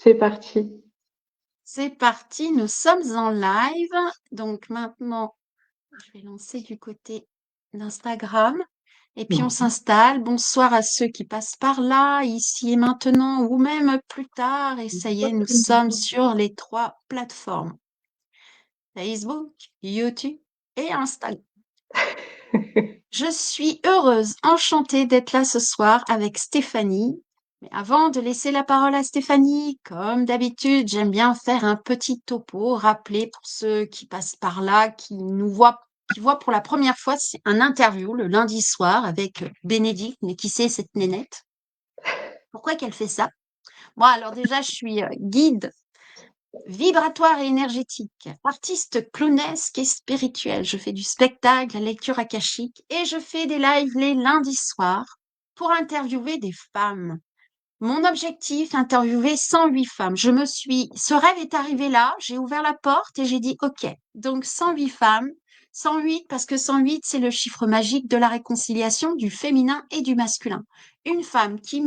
C'est parti. C'est parti, nous sommes en live. Donc maintenant, je vais lancer du côté d'Instagram. Et puis on Mhm. s'installe. Bonsoir à ceux qui passent par là, ici et maintenant, ou même plus tard. Et ça y est, nous sommes sur les 3 plateformes. Facebook, YouTube et Instagram. Je suis heureuse, enchantée d'être là ce soir avec Stéphanie. Mais avant de laisser la parole à Stéphanie, comme d'habitude, j'aime bien faire un petit topo, rappeler pour ceux qui passent par là, qui voient pour la première fois, c'est un interview le lundi soir avec Bénédicte, mais qui c'est cette nénette? Pourquoi qu'elle fait ça? Moi, alors déjà, je suis guide vibratoire et énergétique, artiste clownesque et spirituel. Je fais du spectacle, la lecture akashique et je fais des lives les lundis soirs pour interviewer des femmes. Mon objectif, interviewer 108 femmes. Ce rêve est arrivé là, j'ai ouvert la porte et j'ai dit OK. Donc 108 femmes, 108 parce que 108 c'est le chiffre magique de la réconciliation du féminin et du masculin. Une femme qui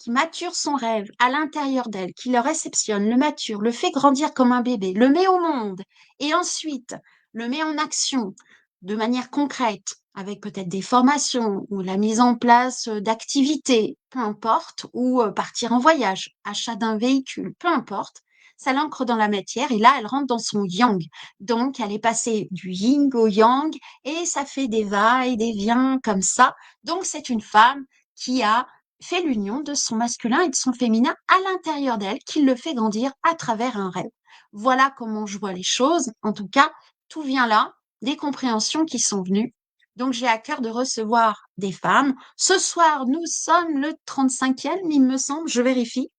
mature son rêve à l'intérieur d'elle, qui le réceptionne, le mature, le fait grandir comme un bébé, le met au monde et ensuite le met en action de manière concrète, avec peut-être des formations ou la mise en place d'activités, peu importe, ou partir en voyage, achat d'un véhicule, peu importe, ça l'ancre dans la matière et là, elle rentre dans son yang. Donc, elle est passée du yin au yang et ça fait des va et des viens comme ça. Donc, c'est une femme qui a fait l'union de son masculin et de son féminin à l'intérieur d'elle, qui le fait grandir à travers un rêve. Voilà comment je vois les choses. En tout cas, tout vient là, des compréhensions qui sont venues. Donc, j'ai à cœur de recevoir des femmes. Ce soir, nous sommes le 35e, il me semble, je vérifie.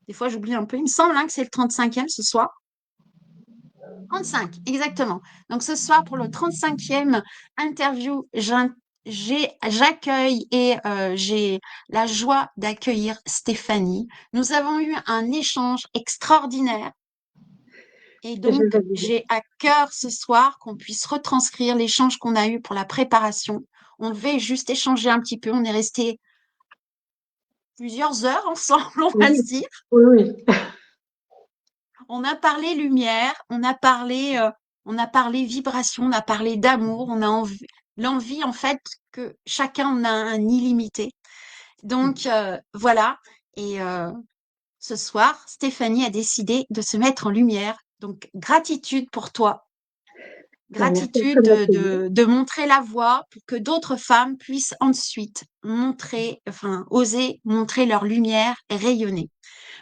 Des fois, j'oublie un peu. Il me semble que c'est le 35e ce soir. 35, exactement. Donc ce soir, pour le 35e interview, j'accueille et j'ai la joie d'accueillir Stéphanie. Nous avons eu un échange extraordinaire et Je donc valide. j'ai à cœur ce soir qu'on puisse retranscrire l'échange qu'on a eu pour la préparation. On devait juste échanger un petit peu. On est resté plusieurs heures ensemble, on va Oui, se dire. oui, oui. On a parlé lumière, on a parlé vibration, on a parlé d'amour, on a l'envie en fait que chacun en a un illimité. Donc voilà. Et ce soir, Stéphanie a décidé de se mettre en lumière. Donc gratitude pour toi, Ben, merci gratitude de m'accueillir. de montrer la voie pour que d'autres femmes puissent ensuite montrer, enfin oser montrer leur lumière et rayonner.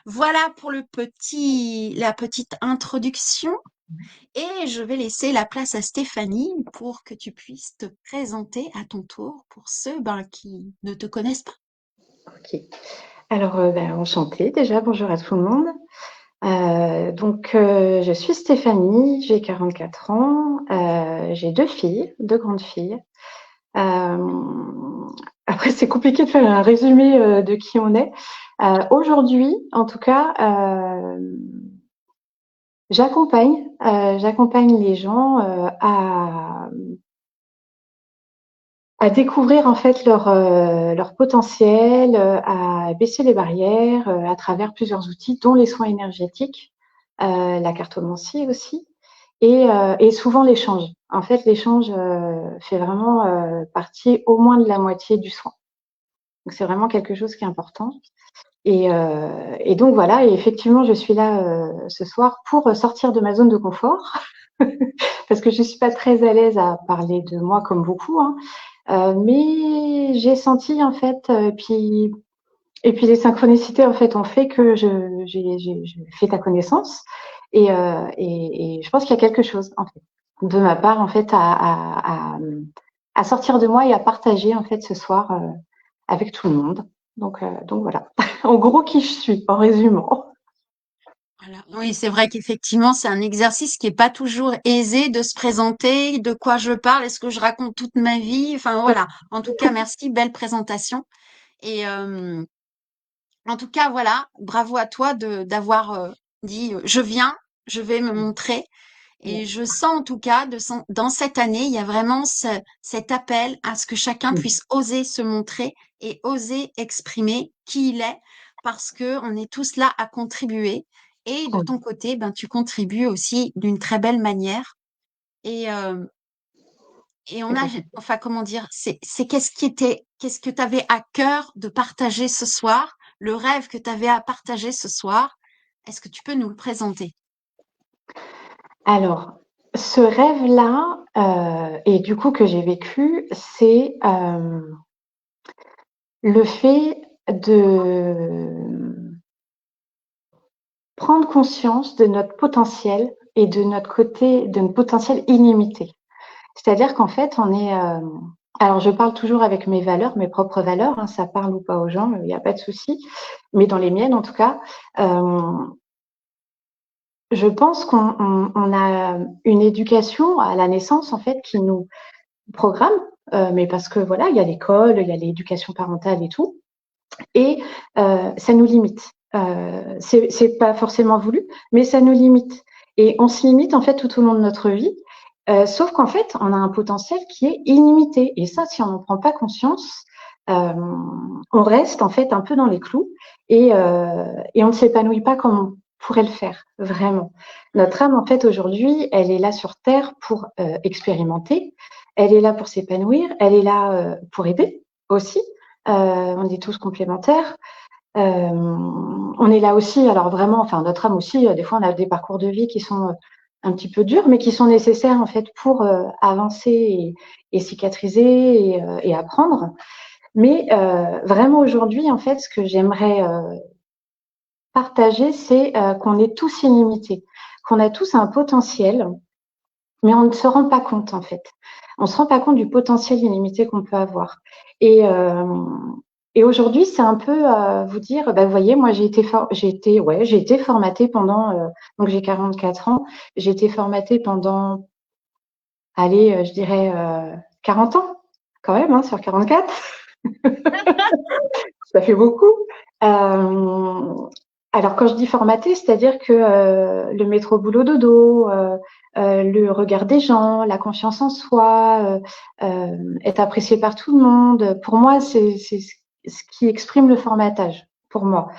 Voilà pour la petite introduction. Et je vais laisser la place à Stéphanie pour que tu puisses te présenter à ton tour pour ceux qui ne te connaissent pas. Ok. Alors, enchantée déjà. Bonjour à tout le monde. Je suis Stéphanie, j'ai 44 ans, j'ai 2 filles, 2 grandes filles. Après, c'est compliqué de faire un résumé de qui on est. Aujourd'hui, en tout cas, j'accompagne les gens à découvrir en fait leur potentiel, à baisser les barrières à travers plusieurs outils, dont les soins énergétiques, la cartomancie aussi, et souvent l'échange. En fait, l'échange fait vraiment partie au moins de la moitié du soin. Donc c'est vraiment quelque chose qui est important. Et donc voilà, et effectivement, je suis là ce soir pour sortir de ma zone de confort, parce que je suis pas très à l'aise à parler de moi comme beaucoup, hein. Mais j'ai senti en fait, et puis les synchronicités en fait ont fait que j'ai fait ta connaissance, et je pense qu'il y a quelque chose en fait de ma part en fait à sortir de moi et à partager en fait ce soir avec tout le monde. Donc voilà, en gros qui je suis en résumant. Voilà. Oui, c'est vrai qu'effectivement, c'est un exercice qui est pas toujours aisé de se présenter, de quoi je parle, est-ce que je raconte toute ma vie? Enfin voilà. En tout cas, merci, belle présentation. Et en tout cas, voilà, bravo à toi d'avoir dit je viens, je vais me montrer. Et je sens en tout cas, dans cette année, il y a vraiment cet appel à ce que chacun puisse oser se montrer et oser exprimer qui il est, parce que on est tous là à contribuer. Et de ton côté, ben, tu contribues aussi d'une très belle manière. Et, euh, et on a, enfin, comment dire, c'est qu'est-ce que tu avais à cœur de partager ce soir, le rêve que tu avais à partager ce soir. Est-ce que tu peux nous le présenter? Alors, ce rêve-là, et du coup que j'ai vécu, c'est le fait de prendre conscience de notre potentiel et de notre côté, de notre potentiel illimité. C'est-à-dire qu'en fait, on est. Alors, je parle toujours avec mes valeurs, mes propres valeurs, hein, ça parle ou pas aux gens, il n'y a pas de souci. Mais dans les miennes, en tout cas, je pense qu'on a une éducation à la naissance, en fait, qui nous programme, mais parce que voilà, il y a l'école, il y a l'éducation parentale et tout, et ça nous limite. C'est pas forcément voulu, mais ça nous limite. Et on se limite en fait tout au long de notre vie, sauf qu'en fait, on a un potentiel qui est illimité. Et ça, si on n'en prend pas conscience, on reste en fait un peu dans les clous et on ne s'épanouit pas comme on pourrait le faire, vraiment. Notre âme, en fait, aujourd'hui, elle est là sur Terre pour expérimenter, elle est là pour s'épanouir, elle est là pour aider aussi. On est tous complémentaires. On est là aussi, alors vraiment, enfin notre âme aussi, des fois on a des parcours de vie qui sont un petit peu durs, mais qui sont nécessaires en fait pour avancer et cicatriser et apprendre. Mais vraiment aujourd'hui, en fait, ce que j'aimerais partager, c'est qu'on est tous illimités, qu'on a tous un potentiel, mais on ne se rend pas compte en fait. On ne se rend pas compte du potentiel illimité qu'on peut avoir. Et, euh, et aujourd'hui, c'est un peu vous dire, bah, vous voyez, moi j'ai été formatée pendant, donc j'ai 44 ans, j'ai été formatée pendant, allez, je dirais 40 ans, quand même, hein, sur 44. Ça fait beaucoup. Alors quand je dis formaté, c'est-à-dire que le métro boulot dodo, le regard des gens, la confiance en soi, être apprécié par tout le monde, pour moi, c'est ce qui exprime le formatage, pour moi.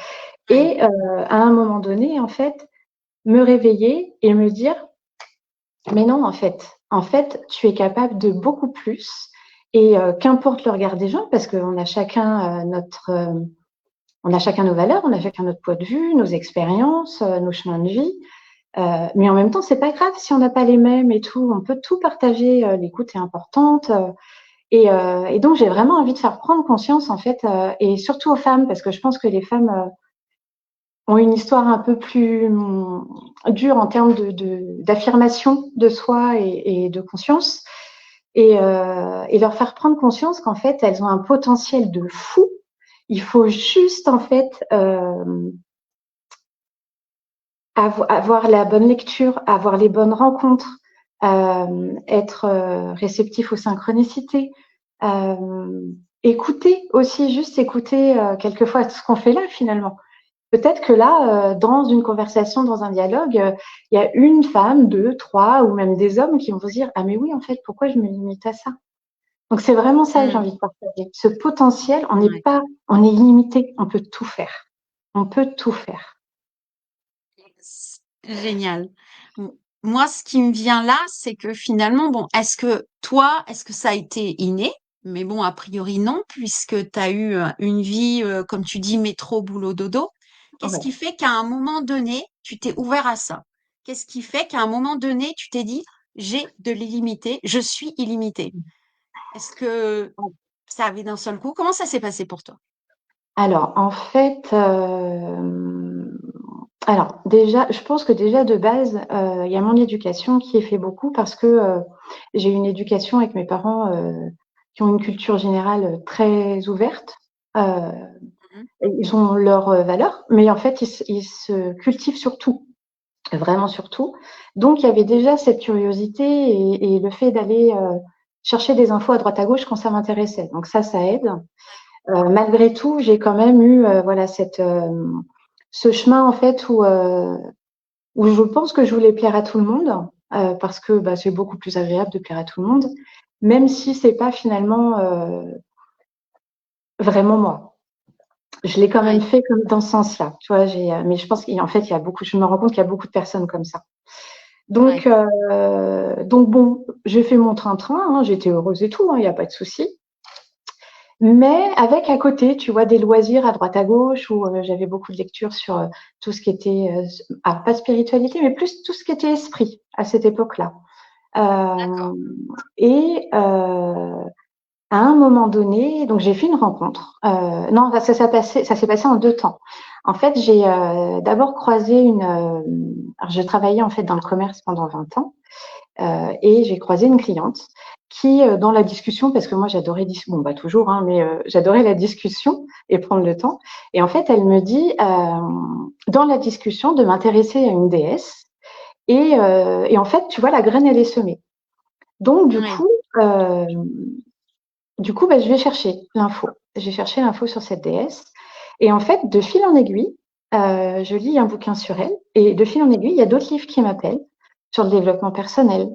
Oui. Et à un moment donné, en fait, me réveiller et me dire, mais non, en fait, tu es capable de beaucoup plus. Et qu'importe le regard des gens, parce qu'on a chacun on a chacun nos valeurs, on a chacun notre point de vue, nos expériences, nos chemins de vie. Mais en même temps, c'est pas grave si on n'a pas les mêmes et tout. On peut tout partager. L'écoute est importante. Et donc, j'ai vraiment envie de faire prendre conscience, en fait, et surtout aux femmes, parce que je pense que les femmes ont une histoire un peu plus dure en termes d'affirmation de soi et de conscience. Et leur faire prendre conscience qu'en fait, elles ont un potentiel de fou. Il faut juste, en fait, avoir la bonne lecture, avoir les bonnes rencontres, être réceptif aux synchronicités, écouter aussi, juste écouter quelquefois ce qu'on fait là finalement. Peut-être que là, dans une conversation, dans un dialogue, il y a une femme, deux, trois, ou même des hommes qui vont se dire, ah mais oui, en fait, pourquoi je me limite à ça? Donc c'est vraiment ça que j'ai Mm. envie de partager. Ce potentiel, Ouais. on est illimité, on peut tout faire. On peut tout faire. Génial. Moi, ce qui me vient là, c'est que finalement, bon, est-ce que ça a été inné? Mais bon, a priori non, puisque tu as eu une vie, comme tu dis, métro, boulot, dodo. Qu'est-ce Ouais. qui fait qu'à un moment donné, tu t'es ouvert à ça? Qu'est-ce qui fait qu'à un moment donné, tu t'es dit, j'ai de l'illimité, je suis illimité? Est-ce que ça avait d'un seul coup? Comment ça s'est passé pour toi? Alors, en fait, alors déjà, je pense que déjà de base, il y a mon éducation qui est fait beaucoup parce que j'ai eu une éducation avec mes parents qui ont une culture générale très ouverte. Euh, Mhm. Ils ont leurs valeurs, mais en fait, ils se cultivent sur tout, vraiment sur tout. Donc, il y avait déjà cette curiosité et le fait d'aller chercher des infos à droite à gauche quand ça m'intéressait. Donc ça aide. Malgré tout, j'ai quand même eu voilà ce chemin en fait où je pense que je voulais plaire à tout le monde parce que bah, c'est beaucoup plus agréable de plaire à tout le monde, même si c'est pas finalement vraiment moi. Je l'ai quand même Ouais, fait comme dans ce sens-là, tu vois. Mais je pense qu'en fait, je me rends compte qu'il y a beaucoup de personnes comme ça. ouais. Donc bon, j'ai fait mon train-train, hein, j'étais heureuse et tout, il n'y a pas de souci. Mais avec à côté, tu vois, des loisirs à droite à gauche où j'avais beaucoup de lectures sur tout ce qui était, pas spiritualité, mais plus tout ce qui était esprit à cette époque-là. D'accord. Euh, et à un moment donné, donc j'ai fait une rencontre. Non, ça s'est passé en deux temps. En fait, j'ai d'abord croisé alors, j'ai travaillé en fait dans le commerce pendant 20 ans. Et j'ai croisé une cliente qui, dans la discussion, parce que moi j'adorais, bon bah toujours, hein, mais j'adorais la discussion et prendre le temps. Et en fait, elle me dit, dans la discussion, de m'intéresser à une déesse. Et en fait, tu vois, la graine, elle est semée. Donc, Ouais, euh, bah, je vais chercher l'info. J'ai cherché l'info sur cette déesse. Et en fait, de fil en aiguille, je lis un bouquin sur elle. Et de fil en aiguille, il y a d'autres livres qui m'appellent sur le développement personnel,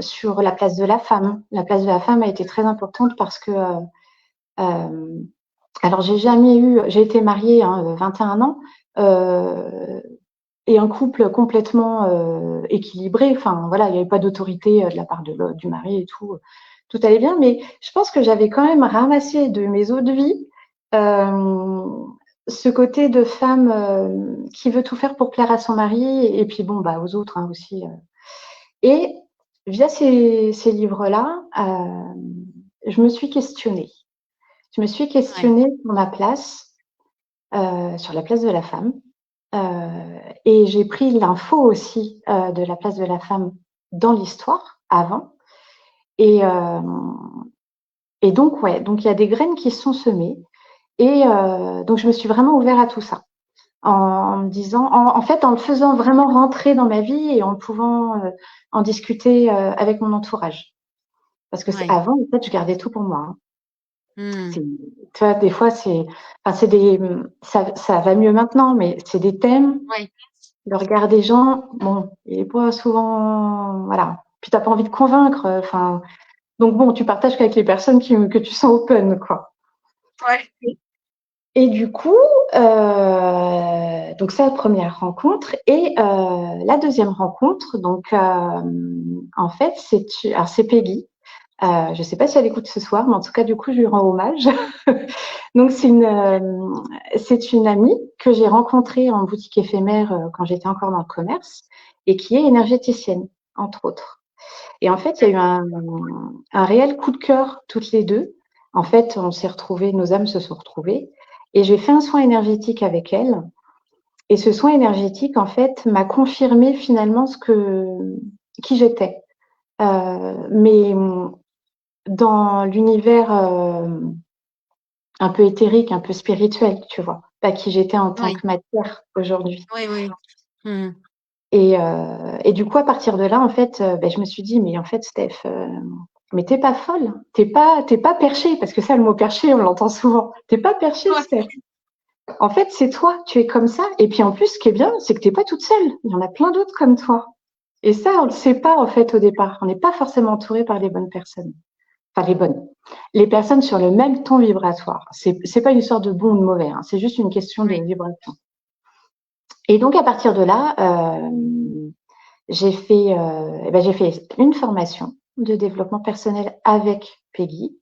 sur la place de la femme. La place de la femme a été très importante parce que, euh, alors j'ai été mariée 21 ans, euh, et un couple complètement équilibré. Enfin, voilà, il n'y avait pas d'autorité de la part du mari et tout. Tout allait bien, mais je pense que j'avais quand même ramassé de mes autres vies euh, ce côté de femme qui veut tout faire pour plaire à son mari et puis bon, bah, aux autres aussi. Et via ces livres-là, je me suis questionnée. Je me suis ouais, questionnée sur ma place, sur la place de la femme. Et j'ai pris l'info aussi de la place de la femme dans l'histoire avant. Et, euh, et donc, ouais, donc il y a des graines qui sont semées. Et donc, je me suis vraiment ouverte à tout ça. En me disant, en fait, en le faisant vraiment rentrer dans ma vie et en pouvant en discuter avec mon entourage. Parce que ouais. avant, en fait, je gardais tout pour moi. Hein. Hmm. Tu vois, des fois, ça va mieux maintenant, mais c'est des thèmes. Ouais, Le regard des gens, bon, il est pas souvent, voilà. Puis t'as pas envie de convaincre, enfin. Donc bon, tu partages qu'avec les personnes que tu sens open, quoi. ouais. Et du coup, donc ça, première rencontre. Et la deuxième rencontre, donc en fait, alors c'est Peggy. Je ne sais pas si elle écoute ce soir, mais en tout cas, du coup, je lui rends hommage. Donc c'est une amie que j'ai rencontrée en boutique éphémère quand j'étais encore dans le commerce et qui est énergéticienne, entre autres. Et en fait, il y a eu un réel coup de cœur toutes les deux. En fait, on s'est retrouvés, nos âmes se sont retrouvées. Et j'ai fait un soin énergétique avec elle. Et ce soin énergétique, en fait, m'a confirmé finalement qui j'étais. Mais dans l'univers un peu éthérique, un peu spirituel, tu vois. Pas qui j'étais en tant Oui, que matière aujourd'hui. oui, oui. Hmm. Et du coup, à partir de là, en fait, je me suis dit, mais en fait, Steph, mais t'es pas folle, t'es pas perché, parce que ça, le mot perché, on l'entend souvent. T'es pas perché, Ouais, Steph. En fait, c'est toi, tu es comme ça. Et puis en plus, ce qui est bien, c'est que t'es pas toute seule. Il y en a plein d'autres comme toi. Et ça, on le sait pas en fait au départ. On n'est pas forcément entouré par les bonnes personnes. Enfin, les bonnes. Les personnes sur le même ton vibratoire. C'est pas une histoire de bon ou de mauvais. Hein. C'est juste une question de oui. vibration. Et donc à partir de là, j'ai fait une formation de développement personnel avec Peggy.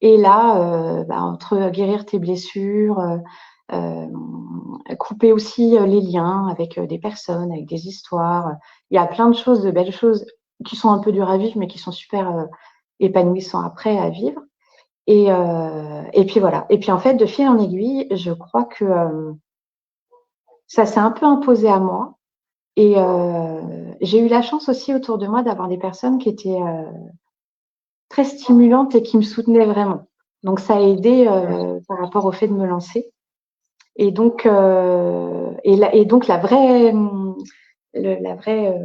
Et là, entre guérir tes blessures, euh, couper aussi les liens avec des personnes, avec des histoires, il y a plein de choses, de belles choses qui sont un peu dures à vivre, mais qui sont super épanouissants après à vivre. Et puis voilà. Et puis en fait, de fil en aiguille, je crois que ça s'est un peu imposé à moi. Et j'ai eu la chance aussi autour de moi d'avoir des personnes qui étaient très stimulantes et qui me soutenaient vraiment. Donc ça a aidé par rapport au fait de me lancer. Et donc, la vraie, la vraie,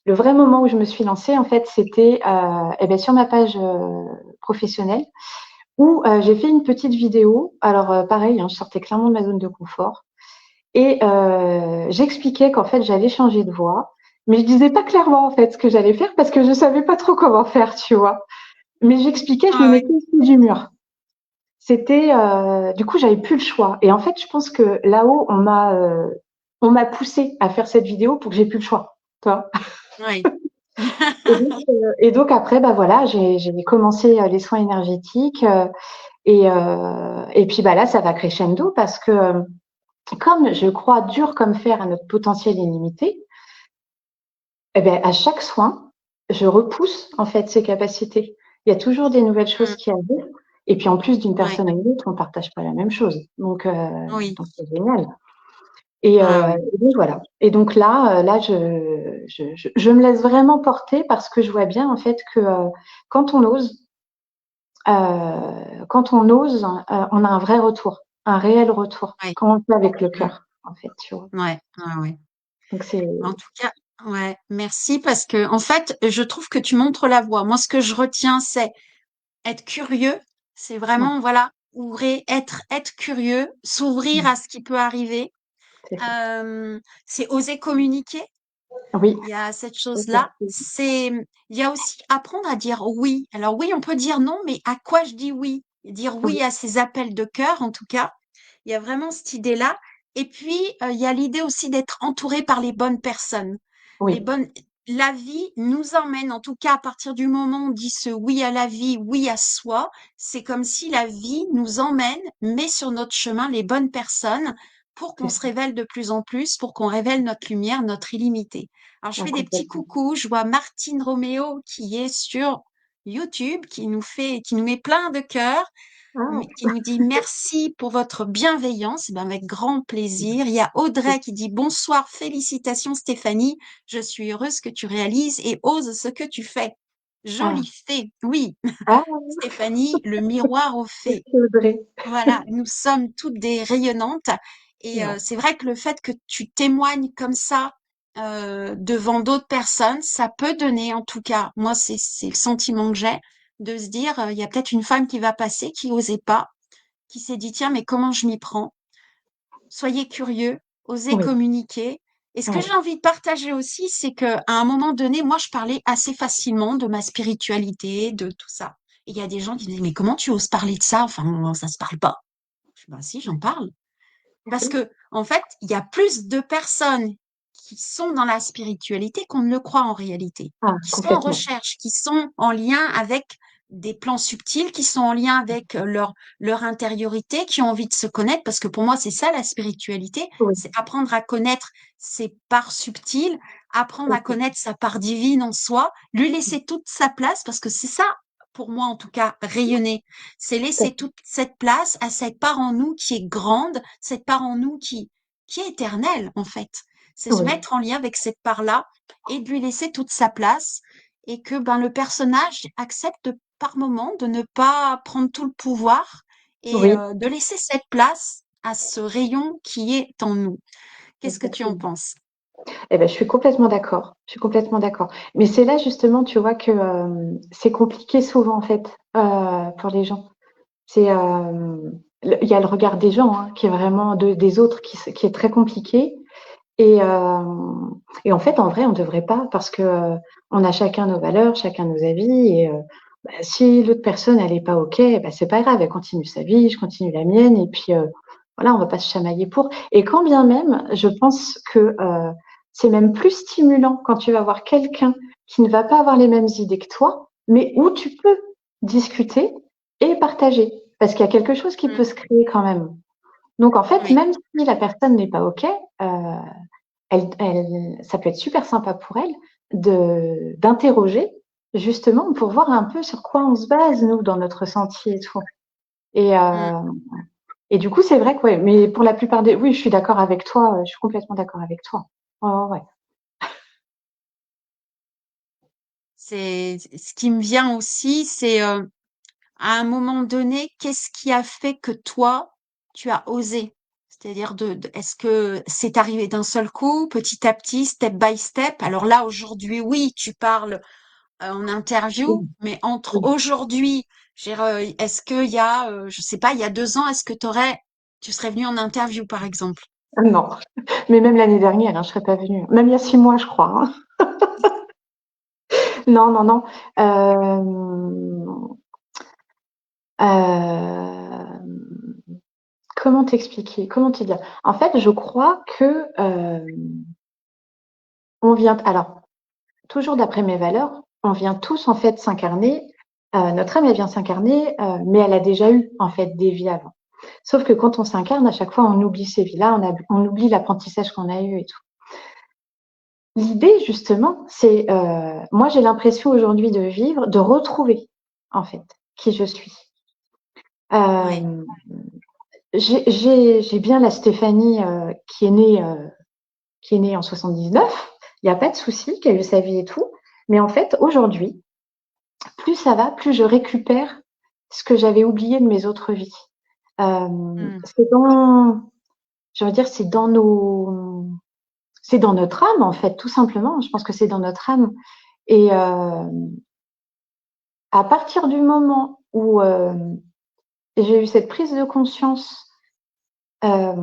le vrai moment où je me suis lancée, en fait, c'était sur ma page professionnelle où j'ai fait une petite vidéo. Alors pareil, hein, je sortais clairement de ma zone de confort. Et j'expliquais qu'en fait, j'allais changer de voie. Mais je disais pas clairement en fait ce que j'allais faire parce que je savais pas trop comment faire, tu vois. Mais j'expliquais, je me Ouais, ouais. mettais au pied du mur. c'était, du coup, j'avais plus le choix. Et en fait, je pense que là-haut, on m'a poussé à faire cette vidéo pour que j'ai plus le choix. Tu vois. Oui. Et donc après, bah voilà, j'ai commencé les soins énergétiques et puis bah là, ça va crescendo parce que comme je crois dur comme fer à notre potentiel illimité, eh ben à chaque soin, je repousse en fait ses capacités. Il y a toujours des nouvelles choses Mm. qui arrivent. Et puis en plus, d'une Ouais. personne à une autre, on partage pas la même chose. Oui. Donc c'est génial. Ah oui. Et donc voilà. Et donc là, je me laisse vraiment porter parce que je vois bien en fait que quand on ose, quand on ose, on a un vrai retour, un réel retour. Ouais. Quand on le fait avec le Mm. cœur, en fait, tu vois. Ouais. Ouais. Ouais. Donc c'est En tout cas, ouais, merci parce que en fait, je trouve que tu montres la voie. Moi, ce que je retiens, c'est être curieux. C'est ouais, vraiment, voilà, ouvrir, être curieux, s'ouvrir mmh, à ce qui peut arriver. c'est ça. C'est oser communiquer. Oui, Il y a cette tout à chose-là. fait. Il y a aussi apprendre à dire oui. Alors oui, on peut dire non, mais à quoi je dis oui? Dire Oui, oui à ces appels de cœur, en tout cas. Il y a vraiment cette idée-là. Et puis, il y a l'idée aussi d'être entouré par les bonnes personnes. Les oui, bonnes, la vie nous emmène, en tout cas, à partir du moment où on dit ce oui à la vie, oui à soi, c'est comme si la vie nous emmène, met sur notre chemin les bonnes personnes pour c'est qu'on se ça. révèle de plus en plus, pour qu'on révèle notre lumière, notre illimité. Alors, je Ah, fais des petits complètement. coucous. Je vois Martine Roméo qui est sur YouTube, qui nous met plein de cœurs, Ah, qui nous dit merci pour votre bienveillance. Eh ben, avec grand plaisir. Il y a Audrey qui dit bonsoir, félicitations Stéphanie. Je suis heureuse que tu réalises et oses ce que tu fais. ah, Joli fait. Oui, ah, Stéphanie, le miroir aux faits. merci Audrey. Voilà, nous sommes toutes des rayonnantes. Et Ouais, c'est vrai que le fait que tu témoignes comme ça devant d'autres personnes, ça peut donner, en tout cas, moi c'est le sentiment que j'ai, de se dire, il y a peut-être une femme qui va passer, qui osait pas, qui s'est dit, tiens, mais comment je m'y prends? Soyez curieux, osez oui, communiquer. Et ce que oui, j'ai envie de partager aussi, c'est que à un moment donné, moi, je parlais assez facilement de ma spiritualité, de tout ça. Et il y a des gens qui me disaient, mais comment tu oses parler de ça? Enfin, ça se parle pas. Je dis, bah si, j'en ouais, parle. Parce oui, que, en fait, il y a plus de personnes qui sont dans la spiritualité qu'on ne le croit en réalité, ah, qui sont en complètement. recherche, qui sont en lien avec des plans subtils, qui sont en lien avec leur intériorité, qui ont envie de se connaître, parce que pour moi, c'est ça la spiritualité, Oui, c'est apprendre à connaître ses parts subtiles, apprendre tout à à fait. connaître sa part divine en soi, lui laisser toute sa place, parce que c'est ça, pour moi en tout cas, rayonner, c'est Tout à laisser fait. toute cette place à cette part en nous qui est grande, cette part en nous qui est éternelle, en fait. C'est se Oui, mettre en lien avec cette part-là et de lui laisser toute sa place et que ben, le personnage accepte par moment de ne pas prendre tout le pouvoir et oui, de laisser cette place à ce rayon qui est en nous. Qu'est-ce que tu en exactement. penses? Eh ben, je suis complètement d'accord. Je suis complètement d'accord. Mais c'est là justement, tu vois, que c'est compliqué souvent en fait pour les gens. Il y a le regard des gens hein, qui est vraiment des autres qui est très compliqué. Et, euh, et en fait, en vrai, on ne devrait pas parce que on a chacun nos valeurs, chacun nos avis. Et bah, si l'autre personne elle est pas ok, bah, c'est pas grave, elle continue sa vie, je continue la mienne. Et puis voilà, on va pas se chamailler pour. Et quand bien même, je pense que c'est même plus stimulant quand tu vas voir quelqu'un qui ne va pas avoir les mêmes idées que toi, mais où tu peux discuter et partager. Parce qu'il y a quelque chose qui Mm, peut se créer quand même. Donc en fait, oui, même si la personne n'est pas OK, ça peut être super sympa pour elle d'interroger justement pour voir un peu sur quoi on se base nous dans notre ressenti et tout. Et, mm. euh, et du coup, c'est vrai que ouais, mais pour la plupart des, oui, je suis d'accord avec toi, je suis complètement d'accord avec toi. Ouais, ouais, ouais. C'est ce qui me vient aussi, c'est à un moment donné, qu'est-ce qui a fait que toi, tu as osé? C'est-à-dire est-ce que c'est arrivé d'un seul coup, petit à petit, step by step? Alors là, aujourd'hui, oui, tu parles en Oui, interview, mais entre oui. aujourd'hui, est-ce qu'il y a, je sais pas, il y a 2 ans, est-ce que tu serais venu en interview, par exemple? Ah non, mais même l'année dernière, hein, je serais pas venue. Même il y a 6 mois, je crois. Hein. Non, non, non. Euh, comment t'expliquer? Comment te dire? En fait, je crois que on vient. Alors, toujours d'après mes valeurs, on vient tous en fait s'incarner. Notre âme, elle vient s'incarner, mais elle a déjà eu en fait des vies avant. Sauf que quand on s'incarne, à chaque fois, on oublie ces vies-là, on oublie l'apprentissage qu'on a eu et tout. L'idée, justement, c'est, moi, j'ai l'impression aujourd'hui de vivre, de retrouver en fait qui je suis. Ouais. Euh, j'ai bien la Stéphanie qui est née en 79. Il n'y a pas de souci, qui a eu sa vie et tout. Mais en fait, aujourd'hui, plus ça va, plus je récupère ce que j'avais oublié de mes autres vies. Mm. C'est dans, je veux dire, c'est dans notre âme en fait, tout simplement. Je pense que c'est dans notre âme. Et à partir du moment où j'ai eu cette prise de conscience euh,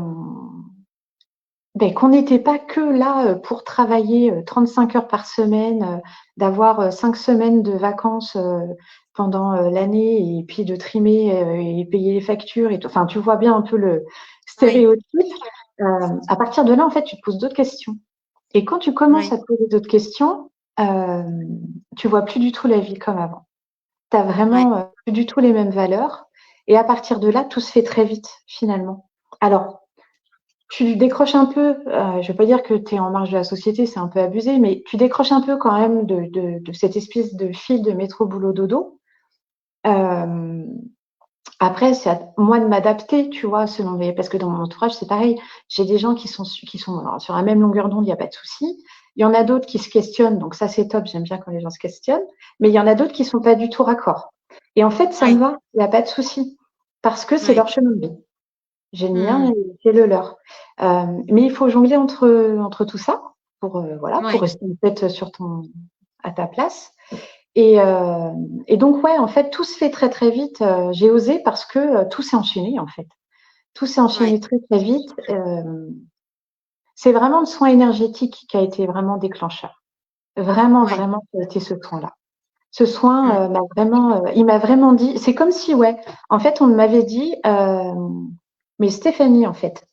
qu'on n'était pas que là pour travailler 35 heures par semaine, d'avoir 5 semaines de vacances pendant l'année et puis de trimer et payer les factures et tout. Enfin, tu vois bien un peu le Oui, stéréotype. À partir de là, en fait, tu te poses d'autres questions. Et quand tu commences oui, à te poser d'autres questions, tu vois plus du tout la vie comme avant. Tu as ouais, vraiment plus du tout les mêmes valeurs. Et à partir de là, tout se fait très vite, finalement. Alors, tu décroches un peu, je ne vais pas dire que tu es en marge de la société, c'est un peu abusé, mais tu décroches un peu quand même de cette espèce de fil de métro boulot dodo. Euh, Après, c'est à moi de m'adapter, tu vois, parce que dans mon entourage, c'est pareil. J'ai des gens qui sont alors, sur la même longueur d'onde, il n'y a pas de souci. Il y en a d'autres qui se questionnent, donc ça c'est top, j'aime bien quand les gens se questionnent. Mais il y en a d'autres qui sont pas du tout raccord. Et en fait, ça me oui, va, il n'y a pas de souci, parce que c'est oui. leur chemin de vie. J'ai le mien Mm. et j'ai le leur. Mais il faut jongler entre tout ça voilà, pour Oui, rester peut-être à ta place. Et, euh, et donc, ouais, en fait, tout se fait très, très vite. J'ai osé parce que tout s'est enchaîné, en fait. Tout s'est oui, enchaîné très, très vite. C'est vraiment le soin énergétique qui a été vraiment déclencheur. Vraiment, oui. vraiment, ça a été ce soin-là. Ce soin Mm. il m'a vraiment dit, c'est comme si, ouais, en fait, on m'avait dit, mais Stéphanie, en fait,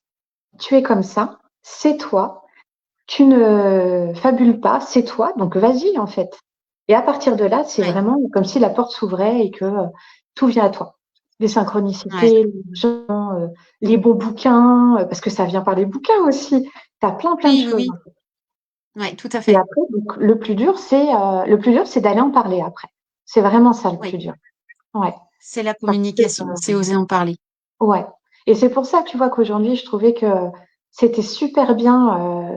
tu es comme ça, c'est toi, tu ne fabules pas, c'est toi, donc vas-y en fait. Et à partir de là, c'est Oui, vraiment comme si la porte s'ouvrait et que tout vient à toi. Les ouais. synchronicités, les gens, les bons bouquins, parce que ça vient par les bouquins aussi. Tu as plein, plein de Oui, oui, choses. oui. Ouais, tout à Et fait. après, donc, le plus dur, c'est d'aller en parler après. C'est vraiment ça le Oui, plus dur. Ouais. c'est la Parce que, communication, c'est oser en parler. ouais. Et c'est pour ça, tu vois, qu'aujourd'hui, je trouvais que c'était super bien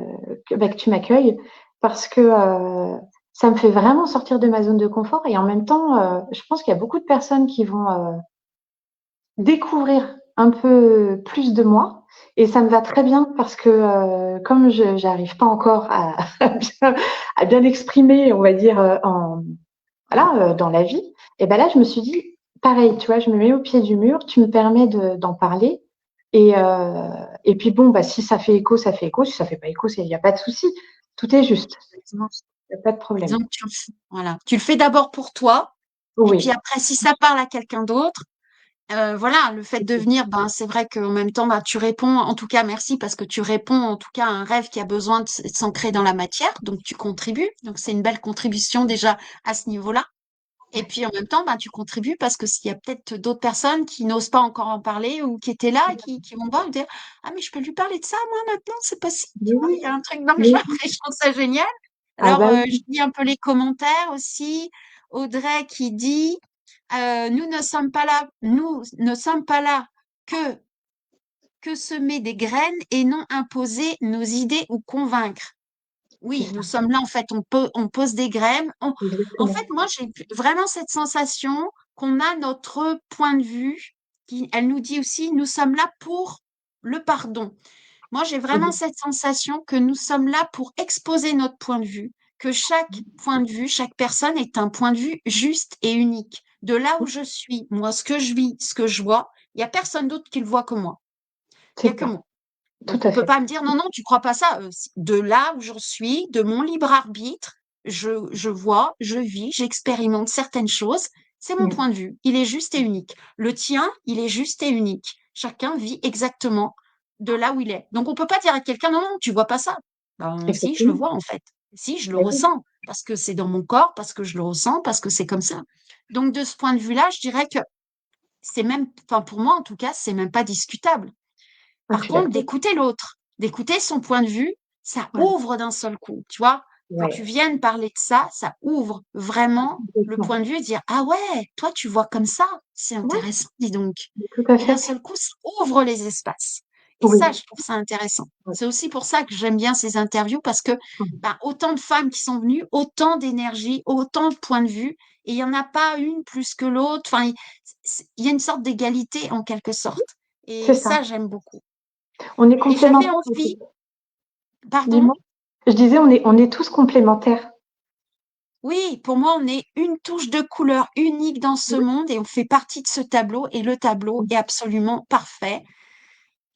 que tu m'accueilles parce que ça me fait vraiment sortir de ma zone de confort et en même temps, je pense qu'il y a beaucoup de personnes qui vont découvrir un peu plus de moi et ça me va très bien parce que comme je j'arrive pas encore à bien exprimer, on va dire, voilà, dans la vie, et ben là, je me suis dit, pareil, tu vois, je me mets au pied du mur, tu me permets d'en parler. Et puis bon, bah, si ça fait écho, ça fait écho. Si ça fait pas écho, il n'y a pas de souci. Tout est juste. Exactement. Il n'y a pas de problème. Donc, voilà. Tu le fais d'abord pour toi, et puis Oui. après, si ça parle à quelqu'un d'autre, voilà, le fait de venir, ben, c'est vrai qu'en même temps, ben, tu réponds, en tout cas, merci, parce que tu réponds en tout cas à un rêve qui a besoin de s'ancrer dans la matière, donc tu contribues. Donc, c'est une belle contribution déjà à ce niveau-là. Et puis en même temps, ben, tu contribues parce que s'il y a peut-être d'autres personnes qui n'osent pas encore en parler ou qui étaient là et qui vont voir et dire, ah, mais je peux lui parler de ça, moi, maintenant, c'est possible, tu vois, Oui, il y a un truc dans le oui. genre et je trouve ça génial. Ah Alors, bah je oui. lis un peu les commentaires aussi. Audrey qui dit, nous ne sommes pas là que, que semer des graines et non imposer nos idées ou convaincre. C'est Oui, ça. nous sommes là, en fait, on pose des graines. En fait, Exactement. moi, j'ai vraiment cette sensation qu'on a notre point de vue, elle nous dit aussi, nous sommes là pour le pardon. Moi, j'ai vraiment Mhm. cette sensation que nous sommes là pour exposer notre point de vue, que chaque point de vue, chaque personne est un point de vue juste et unique. De là où je suis, moi, ce que je vis, ce que je vois, il n'y a personne d'autre qui le voit que moi. Il n'y C'est a que ça. moi. Tout Donc, on à ne peut fait. pas me dire, non, non, tu crois pas ça. De là où j'en suis, de mon libre arbitre, je vois, je vis, j'expérimente certaines choses. C'est mon Mhm. point de vue. Il est juste et unique. Le tien, il est juste et unique. Chacun vit exactement de là où il est. Donc, on peut pas dire à quelqu'un, non, non, tu vois pas ça. Ben, si, je le exactement. vois, en fait. Si, je le Ben oui, ressens, parce que c'est dans mon corps, parce que je le ressens, parce que c'est comme ça. Donc, de ce point de vue-là, je dirais que c'est même, enfin, pour moi, en tout cas, c'est même pas discutable. ah, Par je suis contre, d'accord. d'écouter l'autre, d'écouter son point de vue, ça Ouais, ouvre d'un seul coup, tu vois. Quand tu ouais, viens parler de ça ouvre vraiment le complètement. point de vue et dire, ah ouais, toi, tu vois comme ça, c'est Ouais, intéressant, dis donc. tout à Et d'un fait. seul coup, ça ouvre les espaces. Et Oui, ça, je trouve ça intéressant. ouais. C'est aussi pour ça que j'aime bien ces interviews parce que ben, autant de femmes qui sont venues, autant d'énergie, autant de points de vue, et il n'y en a pas une plus que l'autre. Enfin, il y a une sorte d'égalité en quelque sorte. C'est Et ça. ça, j'aime beaucoup. On est Et j'avais complémentaires, en envie, fait. pardon, Dis-moi. Je disais, on est tous complémentaires. oui, pour moi, on est une touche de couleur unique dans ce monde et on fait partie de ce tableau et le tableau est absolument parfait.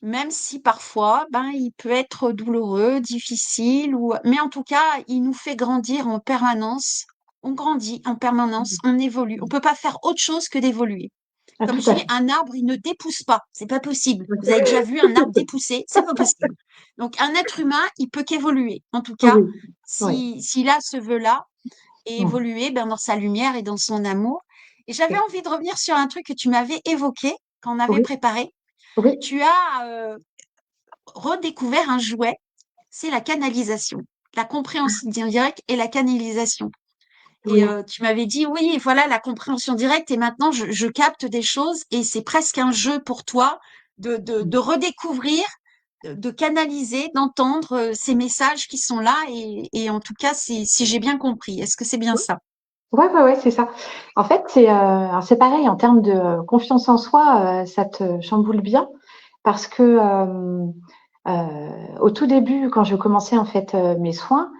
Même si parfois, ben, il peut être douloureux, difficile, mais en tout cas, il nous fait grandir en permanence. On grandit en permanence, on évolue. On peut pas faire autre chose que d'évoluer. Ah, Comme tout je à dis, fait. un arbre, il ne dépousse pas. C'est pas possible. Vous avez déjà vu un arbre dépousser? C'est pas possible. Donc, un être humain, il peut qu'évoluer. En tout cas, Oui, oui. s'il a ce vœu-là et Mm. évoluer, ben, dans sa lumière et dans son amour. Et j'avais envie de revenir sur un truc que tu m'avais évoqué quand on avait Oui, préparé. oui, Tu as, redécouvert un jouet, c'est la canalisation, la compréhension directe et la canalisation. Et oui. tu m'avais dit, oui, voilà, la compréhension directe, et maintenant je capte des choses, et c'est presque un jeu pour toi de redécouvrir, de canaliser, d'entendre ces messages qui sont là, et en tout cas, si j'ai bien compris, est-ce que c'est bien ça? Ouais, ouais, ouais, c'est ça. En fait, alors c'est pareil en termes de confiance en soi, ça te chamboule bien parce que au tout début, quand je commençais en fait mes soins,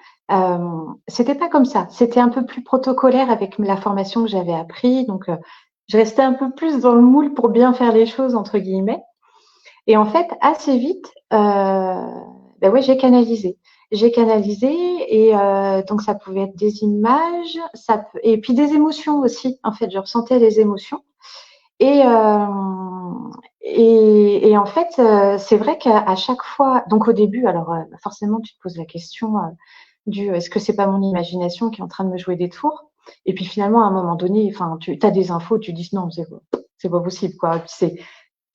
c'était pas comme ça. C'était un peu plus protocolaire avec la formation que j'avais appris. Donc, je restais un peu plus dans le moule pour bien faire les choses entre guillemets. Et en fait, assez vite, bah ouais, j'ai canalisé. J'ai canalisé et donc ça pouvait être des images, et puis des émotions aussi. En fait, je ressentais les émotions. Et, en fait, c'est vrai qu'à chaque fois, donc au début, alors forcément, tu te poses la question du est-ce que c'est pas mon imagination qui est en train de me jouer des tours? Et puis finalement, à un moment donné, enfin, tu as des infos, tu dis non, c'est pas possible, quoi. Puis c'est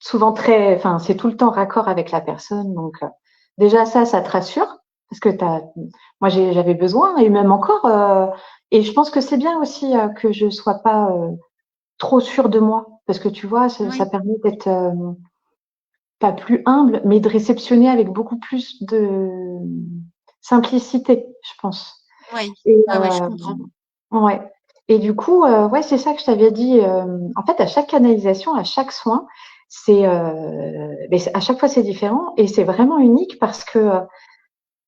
souvent très, enfin, c'est tout le temps raccord avec la personne. Donc, déjà, ça te rassure parce que moi, j'avais besoin et même encore, et je pense que c'est bien aussi que je sois pas trop sûre de moi parce que tu vois, ça Oui, permet d'être pas plus humble, mais de réceptionner avec beaucoup plus de simplicité, je pense. oui, Et ouais, ouais, je comprends. ouais. Et du coup, ouais, c'est ça que je t'avais dit. En fait, à chaque canalisation, à chaque soin, à chaque fois c'est différent et c'est vraiment unique parce que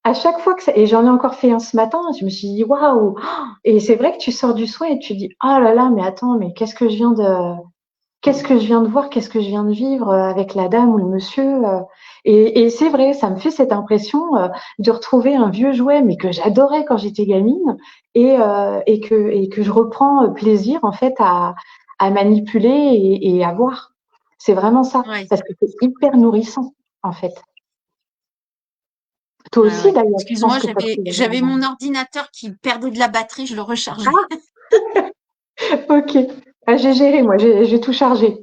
à chaque fois et j'en ai encore fait un ce matin, je me suis dit waouh. Et c'est vrai que tu sors du soin et tu dis oh là là, mais attends, mais qu'est-ce que je viens de voir, qu'est-ce que je viens de vivre avec la dame ou le monsieur. Et c'est vrai, ça me fait cette impression de retrouver un vieux jouet, mais que j'adorais quand j'étais gamine, et que je reprends plaisir en fait à manipuler et à voir. C'est vraiment ça, Ouais, parce que c'est hyper nourrissant en fait. Toi ouais, aussi ouais. d'ailleurs, je pense Excuse-moi, que ça j'avais mon ordinateur qui perdait de la batterie, je le rechargeais. Ah, ok. Ah, j'ai géré, moi, j'ai tout chargé.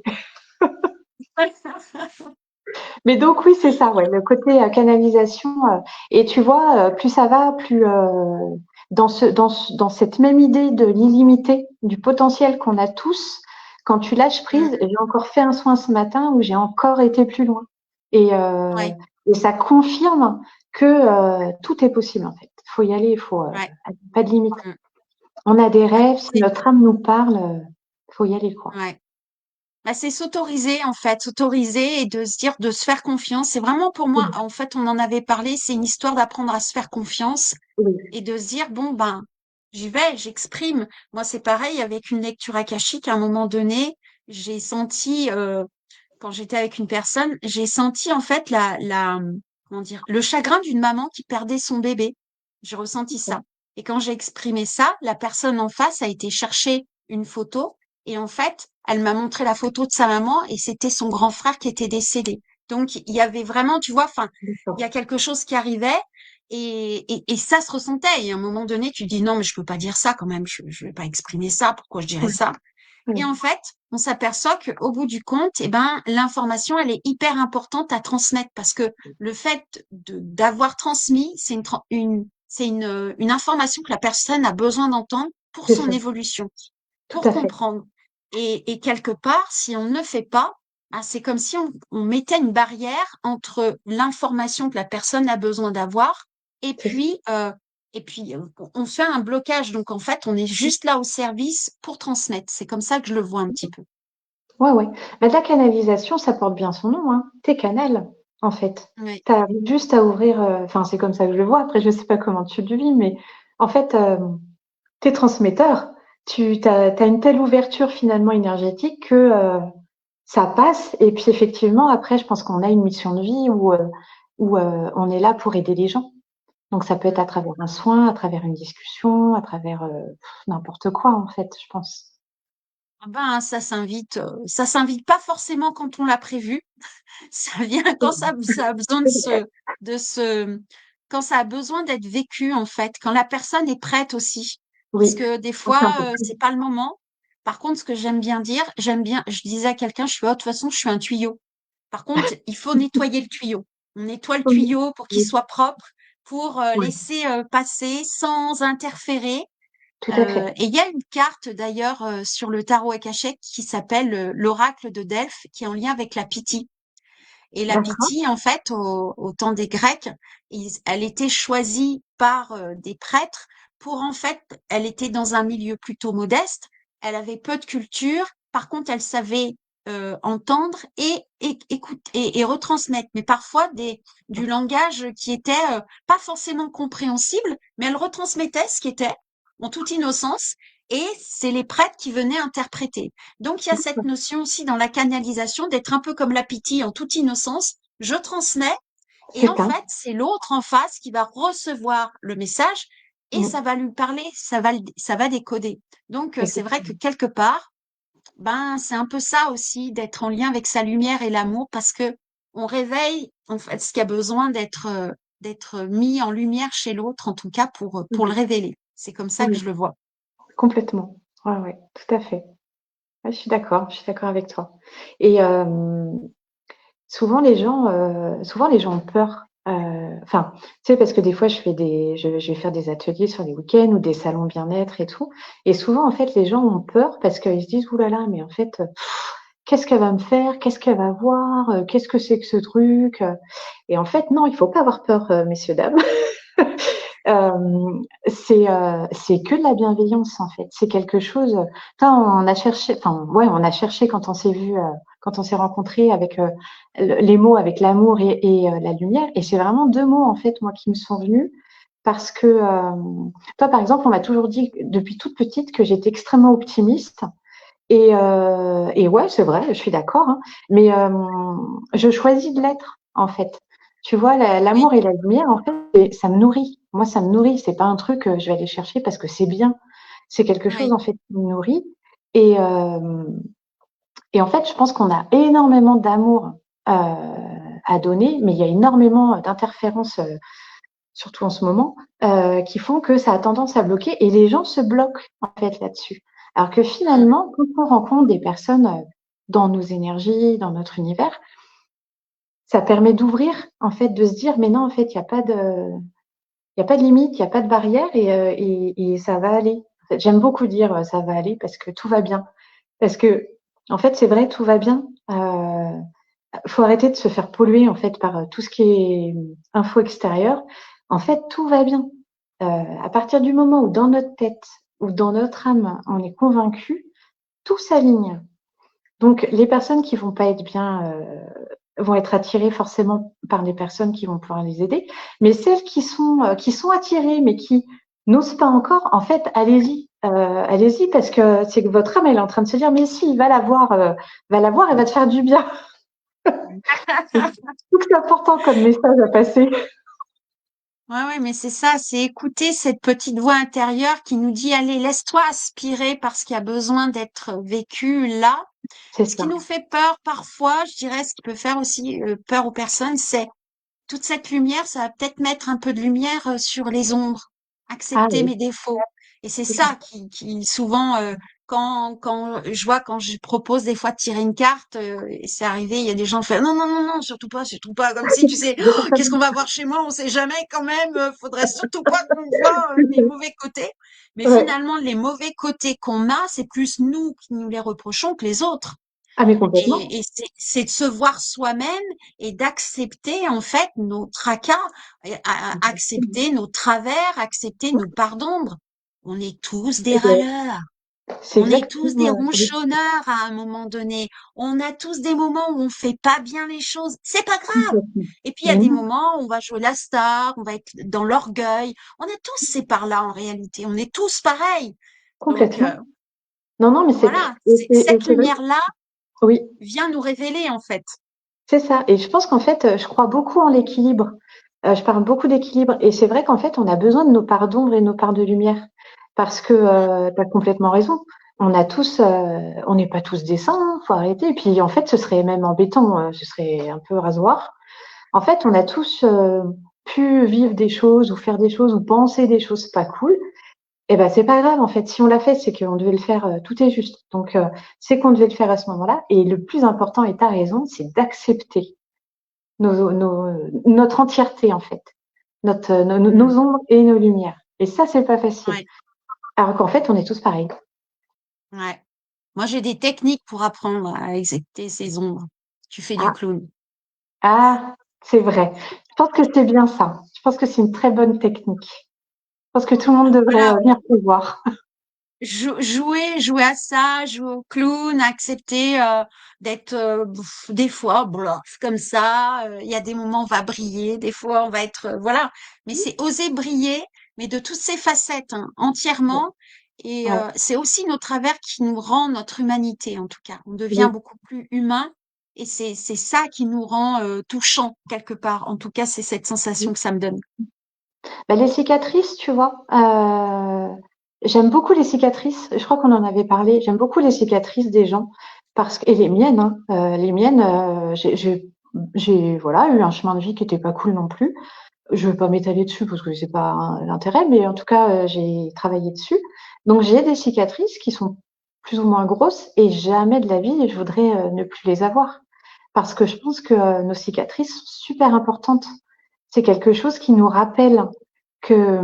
Mais donc oui, c'est ça, ouais, le côté canalisation. Et tu vois, plus ça va, plus dans cette même idée de l'illimité, du potentiel qu'on a tous, quand tu lâches Mm, prise, j'ai encore fait un soin ce matin où j'ai encore été plus loin. Et, ouais, ça confirme que tout est possible en fait. Il faut y aller, il faut ouais, pas de limite. mm, On a des ouais. rêves, si notre âme nous parle, faut y aller quoi. Ouais. Bah, c'est s'autoriser en fait, s'autoriser et de se dire, de se faire confiance. C'est vraiment pour moi, Oui, en fait, on en avait parlé, c'est une histoire d'apprendre à se faire confiance oui, et de se dire, bon, ben, j'y vais, j'exprime. Moi, c'est pareil avec une lecture akashique. À un moment donné, j'ai senti, quand j'étais avec une personne, j'ai senti en fait comment dire, le chagrin d'une maman qui perdait son bébé. J'ai ressenti ça. Et quand j'ai exprimé ça, la personne en face a été chercher une photo Et en fait, elle m'a montré la photo de sa maman et c'était son grand frère qui était décédé. Donc, il y avait vraiment, tu vois, enfin, il y a D'accord. quelque chose qui arrivait et ça se ressentait. Et à un moment donné, tu dis non, mais je peux pas dire ça quand même. Je vais pas exprimer ça. Pourquoi je dirais Ouais, ça? Et ouais, en fait, on s'aperçoit qu'au bout du compte, eh ben, l'information, elle est hyper importante à transmettre parce que le fait d'avoir transmis, c'est une information que la personne a besoin d'entendre pour c'est son ça, évolution, tout pour à fait. comprendre. Et quelque part, si on ne fait pas, ah, c'est comme si on mettait une barrière entre l'information que la personne a besoin d'avoir et C'est ça. puis, euh, et puis, on fait un blocage. Donc, en fait, on est juste là au service pour transmettre. C'est comme ça que je le vois un petit peu. Ouais, ouais. Bah, la canalisation, ça porte bien son nom, hein. Tu canal, en fait. Oui. Tu as juste à ouvrir, enfin, c'est comme ça que je le vois. Après, je sais pas comment tu le vis, mais en fait, tu transmetteur. Tu as une telle ouverture finalement énergétique que ça passe. Et puis effectivement, après, je pense qu'on a une mission de vie où on est là pour aider les gens. Donc ça peut être à travers un soin, à travers une discussion, à travers n'importe quoi, en fait, je pense. Ah ben, ça s'invite pas forcément quand on l'a prévu. Ça vient quand ça a besoin de se, quand ça a besoin d'être vécu, en fait, quand la personne est prête aussi. Parce Oui, que des ça, c'est fois, important. c'est pas le moment. Par contre, ce que j'aime bien dire, je disais à quelqu'un, je suis, oh, de toute façon, je suis un tuyau. Par contre, il faut nettoyer le tuyau. On nettoie le Oui, tuyau pour qu'il oui, soit propre, pour ouais, laisser passer sans interférer. tout à fait. Et il y a une carte d'ailleurs sur le tarot akashique qui s'appelle l'oracle de Delphes, qui est en lien avec la Pythie. Et la D'accord. Pythie, en fait, au temps des Grecs, elle était choisie par des prêtres pour, en fait, elle était dans un milieu plutôt modeste, elle avait peu de culture, par contre, elle savait entendre et écouter et retransmettre, mais parfois du langage qui était pas forcément compréhensible, mais elle retransmettait ce qui était en toute innocence, et c'est les prêtres qui venaient interpréter. Donc, il y a cette notion aussi dans la canalisation d'être un peu comme la Pythie en toute innocence. Je transmets et C'est en ça. fait, c'est l'autre en face qui va recevoir le message et ça Mm. va lui parler, ça va décoder. Donc, c'est vrai que Effectivement. quelque part, ben, c'est un peu ça aussi d'être en lien avec sa lumière et l'amour parce que on réveille en fait ce qui a besoin d'être mis en lumière chez l'autre, en tout cas pour le Oui, révéler. C'est comme ça que oui, je le vois. complètement. Ouais, ouais, tout à fait. Ouais, je suis d'accord avec toi. Et souvent les gens ont peur. Enfin, tu sais, parce que des fois, je vais faire des ateliers sur les week-ends ou des salons bien-être et tout. Et souvent, en fait, les gens ont peur parce qu'ils se disent, ouh là là, mais en fait, qu'est-ce qu'elle va me faire? Qu'est-ce qu'elle va voir? Qu'est-ce que c'est que ce truc? Et en fait, non, il faut pas avoir peur, messieurs, dames. C'est que de la bienveillance en fait. C'est quelque chose. Enfin, on a cherché. Enfin, ouais, on a cherché quand on s'est vu, quand on s'est rencontrés avec les mots, avec l'amour et la lumière. Et c'est vraiment deux mots en fait, moi, qui me sont venus parce que toi, par exemple, on m'a toujours dit depuis toute petite que j'étais extrêmement optimiste. Et ouais, c'est vrai, je suis d'accord, hein, mais je choisis de l'être, en fait. Tu vois, Oui, l'amour et la lumière, en fait, ça me nourrit. Moi, ça me nourrit. C'est pas un truc que je vais aller chercher parce que c'est bien. C'est quelque chose, oui, en fait, qui me nourrit. Et, et en fait, je pense qu'on a énormément d'amour à donner, mais il y a énormément d'interférences, surtout en ce moment, qui font que ça a tendance à bloquer et les gens se bloquent, en fait, là-dessus. Alors que mm, finalement, quand on rencontre des personnes dans nos énergies, dans notre univers, ça permet d'ouvrir, en fait, de se dire, mais non, en fait, il y a pas de limite, il y a pas de barrière et ça va aller. En fait, j'aime beaucoup dire ça va aller parce que tout va bien. Parce que, en fait, c'est vrai, tout va bien. Faut arrêter de se faire polluer, en fait, par tout ce qui est info extérieure. En fait, tout va bien. À partir du moment où dans notre tête ou dans notre âme, on est convaincu, tout s'aligne. Donc, les personnes qui vont pas être bien vont être attirées forcément par les personnes qui vont pouvoir les aider. Mais celles qui sont attirées mais qui n'osent pas encore, en fait, allez-y. Allez-y parce que c'est que votre âme elle est en train de se dire mais si, va la voir, elle va te faire du bien. mm. Je trouve que c'est important comme message à passer. Ouais, mais c'est ça, c'est écouter cette petite voix intérieure qui nous dit, allez, laisse-toi aspirer parce qu'il y a besoin d'être vécu là. C'est Ce qui ça. nous fait peur parfois, je dirais, ce qui peut faire aussi peur aux personnes, c'est toute cette lumière, ça va peut-être mettre un peu de lumière sur les ombres, Ah accepter oui, mes défauts. Et c'est tout à ça qui souvent, quand je vois, quand je propose des fois de tirer une carte, et c'est arrivé, il y a des gens qui font non, non, non, non, surtout pas, comme si tu sais, oh, qu'est-ce qu'on va voir chez moi, on sait jamais quand même, faudrait surtout pas qu'on voit mes mauvais côtés. Mais ouais. finalement, les mauvais côtés qu'on a, c'est plus nous qui nous les reprochons que les autres. Ah mais complètement. Et c'est de se voir soi-même et d'accepter en fait nos tracas, accepter nos travers, accepter nos parts d'ombre. On est tous des Eh ben, râleurs, c'est on est tous des exactement. ronchonneurs à un moment donné. On a tous des moments où on fait pas bien les choses, c'est pas grave. Complètement. Et puis il y a Mais des non, moments où on va jouer la star, on va être dans l'orgueil. On a tous ces parts-là en réalité, on est tous pareils. Donc complètement. Non, non, mais voilà, et cette c'est vrai. lumière-là Oui, vient nous révéler en fait. c'est ça. Et je pense qu'en fait, je crois beaucoup en l'équilibre. Je parle beaucoup d'équilibre. Et c'est vrai qu'en fait, on a besoin de nos parts d'ombre et nos parts de lumière. Parce que tu as complètement raison. On a tous, on n'est pas tous des saints, hein, faut arrêter. Et puis en fait, ce serait même embêtant, ce serait un peu rasoir. En fait, on a tous pu vivre des choses ou faire des choses ou penser des choses pas cool. Eh ben, c'est pas grave, en fait. Si on l'a fait, c'est qu'on devait le faire, tout est juste. Donc, c'est qu'on devait le faire à ce moment-là. Et le plus important, et tu as raison, c'est d'accepter notre entièreté, en fait. Mmh. Nos ombres et nos lumières. Et ça, c'est pas facile. Ouais, Alors qu'en fait, on est tous pareils. ouais. Moi, j'ai des techniques pour apprendre à accepter ces ombres. Tu fais du Ah, clown. ah, c'est vrai. Je pense que c'est bien ça. Je pense que c'est une très bonne technique. Je pense que tout le monde devrait Voilà, venir te voir. jouer à ça, jouer au clown, accepter d'être des fois bluff comme ça. Il y a des moments où on va briller, des fois on va être voilà. Mais c'est oser briller, mais de toutes ces facettes hein, entièrement. Et Ouais, c'est aussi nos travers qui nous rend notre humanité en tout cas. On devient oui. beaucoup plus humain. Et c'est ça qui nous rend touchants quelque part. En tout cas, c'est cette sensation que ça me donne. Bah, les cicatrices, tu vois, j'aime beaucoup les cicatrices. Je crois qu'on en avait parlé. J'aime beaucoup les cicatrices des gens parce que, et les miennes, hein, les miennes, j'ai voilà eu un chemin de vie qui était pas cool non plus. Je veux pas m'étaler dessus parce que c'est pas l'intérêt, mais en tout cas, j'ai travaillé dessus. Donc j'ai des cicatrices qui sont plus ou moins grosses et jamais de la vie je voudrais ne plus les avoir parce que je pense que nos cicatrices sont super importantes. C'est quelque chose qui nous rappelle que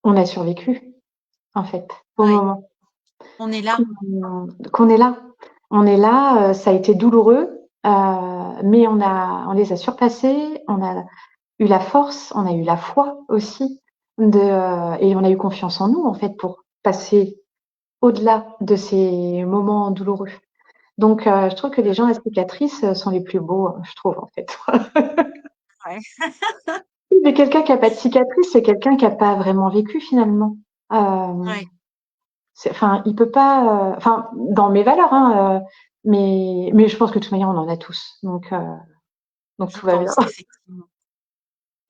on a survécu, en fait, au Ouais, moment on est là. qu'on est là. On est là, ça a été douloureux, mais on les a surpassés, on a eu la force, on a eu la foi aussi et on a eu confiance en nous, en fait, pour passer au-delà de ces moments douloureux. Donc, je trouve que les gens à cicatrices sont les plus beaux, je trouve, en fait. Ouais. Mais quelqu'un qui a pas de cicatrice, c'est quelqu'un qui a pas vraiment vécu finalement. Hem Ouais, Enfin, il peut pas. Enfin, dans mes valeurs, hein, mais je pense que de toute manière, on en a tous. Donc je tout va bien. pense effectivement.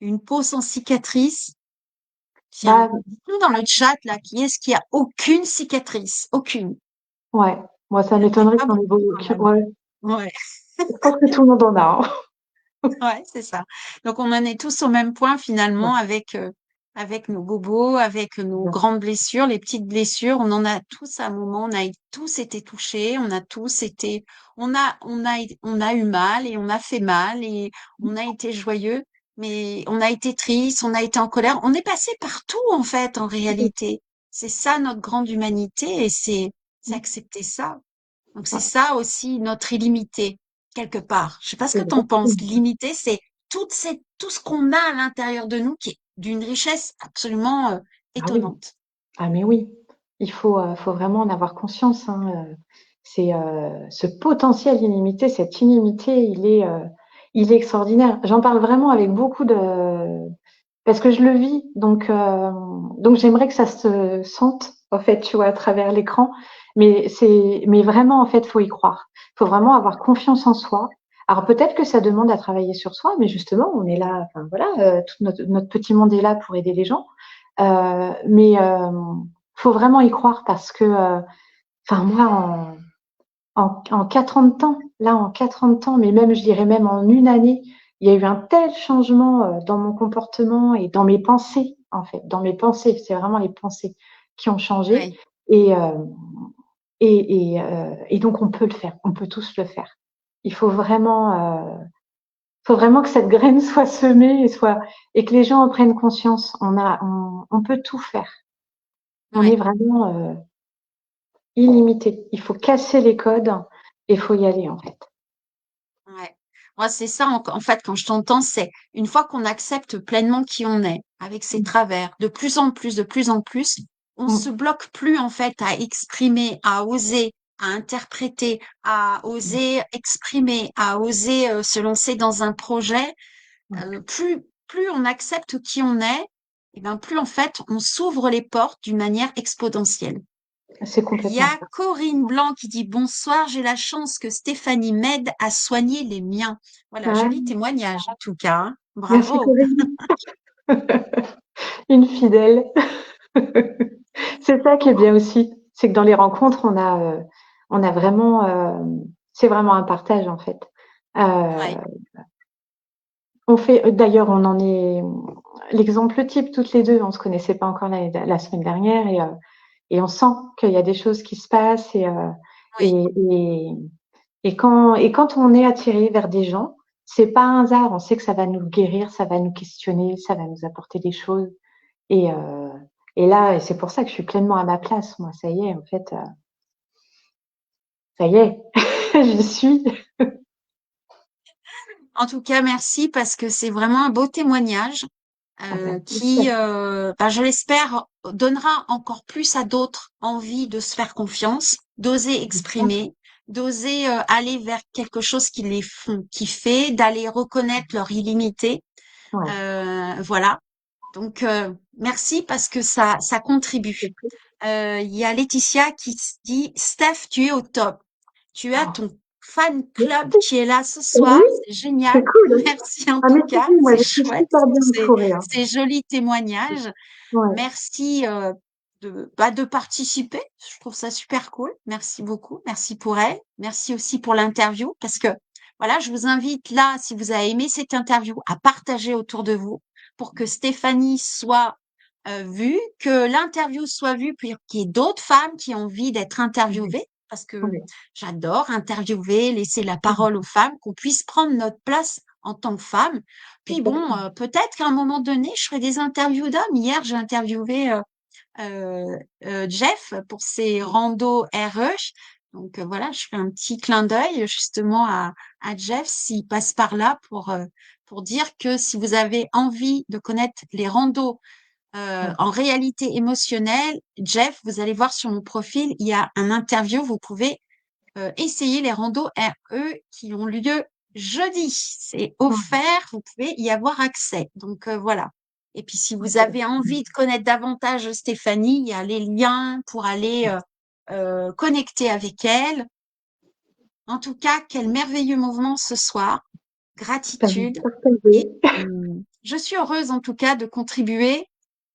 Une peau sans cicatrice. Tiens, Bah, dites-nous dans le chat là, qui est-ce qui a aucune cicatrice? Aucune. ouais. Moi, ça Il y en a peut-être m'étonnerait pas qu'il y en ait beaucoup beaucoup. quand même. Ouais. Ouais, Je pense que tout le monde en a, hein. ouais, c'est ça. Donc on en est tous au même point Ouais, finalement avec nos bobos, avec nos bien grandes blessures, les petites blessures. On en a tous à un moment. On a tous été touchés. On a tous été. On a eu mal et on a fait mal et on a été joyeux. Mais on a été triste, on a été en colère. On est passé partout en fait en sûr. réalité. C'est ça notre grande humanité et c'est accepter ça. Donc c'est ça aussi notre illimité, quelque part. Je sais pas ce que tu en penses. Exactement. L'illimité, c'est tout ce qu'on a à l'intérieur de nous qui est d'une richesse absolument Ah oui. étonnante. Ah mais oui. Il faut vraiment en avoir conscience, hein. C'est, ce potentiel illimité, cette illimité, il est extraordinaire. J'en parle vraiment avec beaucoup de parce que je le vis, donc j'aimerais que ça se sente, en fait, tu vois, à travers l'écran. Mais vraiment, en fait, faut y croire. Faut vraiment avoir confiance en soi, Alors peut-être que ça demande à travailler sur soi, mais justement, on est là, enfin voilà, tout notre petit monde est là pour aider les gens. Mais faut vraiment y croire parce que, enfin moi, en 4 ans de temps, là, en 4 ans de temps, mais même, je dirais même en une année, il y a eu un tel changement dans mon comportement et dans mes pensées, en fait, dans mes pensées. C'est vraiment les pensées qui ont changé. Ouais, Et, et donc, on peut le faire. On peut tous le faire. Il faut vraiment que cette graine soit semée et que les gens en prennent conscience. On peut tout faire. On est ouais, vraiment illimité. Il faut casser les codes et il faut y aller, en fait. ouais. Moi, c'est ça, en fait, quand je t'entends, c'est une fois qu'on accepte pleinement qui on est, avec ses travers, de plus en plus, on se Mm. bloque plus, en fait, à exprimer, à oser, à interpréter, à oser exprimer, à oser se lancer dans un projet. Plus on accepte qui on est, et ben plus, en fait, on s'ouvre les portes d'une manière exponentielle. C'est Il y complètement a ça. Corinne Blanc qui dit bonsoir, j'ai la chance que Stéphanie m'aide à soigner les miens. Voilà, Ouais. joli témoignage en tout cas, hein. Merci Bravo. Corinne. Une fidèle. C'est ça qui est bien aussi. C'est que dans les rencontres, on a vraiment, c'est vraiment un partage en fait. Euh, Ouais, on fait, d'ailleurs, on en est l'exemple type toutes les deux. On se connaissait pas encore la semaine dernière et on sent qu'il y a des choses qui se passent oui, et, et, et quand on est attiré vers des gens, c'est pas un hasard. On sait que ça va nous guérir, ça va nous questionner, ça va nous apporter des choses. Et, euh, et là, et c'est pour ça que je suis pleinement à ma place. Moi, ça y est, en fait, ça y est, j'y suis. en tout cas, merci parce que c'est vraiment un beau témoignage Ah ben, qui, ben, je l'espère, donnera encore plus à d'autres envie de se faire confiance, d'oser exprimer, d'oser aller vers quelque chose qui les font kiffer, d'aller reconnaître leur illimité. ouais, Voilà. Donc, merci parce que ça contribue. Il y a Laetitia qui se dit, Steph, tu es au top. Tu as oh, ton fan club merci. qui est là ce Oui, soir. C'est génial. c'est cool. Merci en Ah, mais tout si, cas. si, moi, C'est je suis chouette. super bien C'est, entourée. Hein. c'est joli témoignage. Ouais, Merci de participer. Je trouve ça super cool. Merci beaucoup. Merci pour elle. Merci aussi pour l'interview parce que voilà, je vous invite là, si vous avez aimé cette interview, à partager autour de vous pour que Stéphanie soit vue, que l'interview soit vue, puis qu'il y ait d'autres femmes qui ont envie d'être interviewées parce que ouais, j'adore interviewer, laisser la parole aux femmes, qu'on puisse prendre notre place en tant que femme. Puis bon, exactement. peut-être qu'à un moment donné, je ferai des interviews d'hommes. Hier, j'ai interviewé Jeff pour ses randos RE. Donc voilà, je fais un petit clin d'œil justement à Jeff s'il passe par là pour dire que si vous avez envie de connaître les randos Ouais, en réalité émotionnelle, Jeff, vous allez voir sur mon profil, il y a un interview, vous pouvez essayer les randos RE qui ont lieu jeudi. C'est ouais, offert, vous pouvez y avoir accès. Donc voilà. Et puis si vous ok. avez envie de connaître davantage Stéphanie, il y a les liens pour aller connecter avec elle. En tout cas, quel merveilleux mouvement ce soir. Ben, Gratitude. Et partagez. je suis heureuse en tout cas de contribuer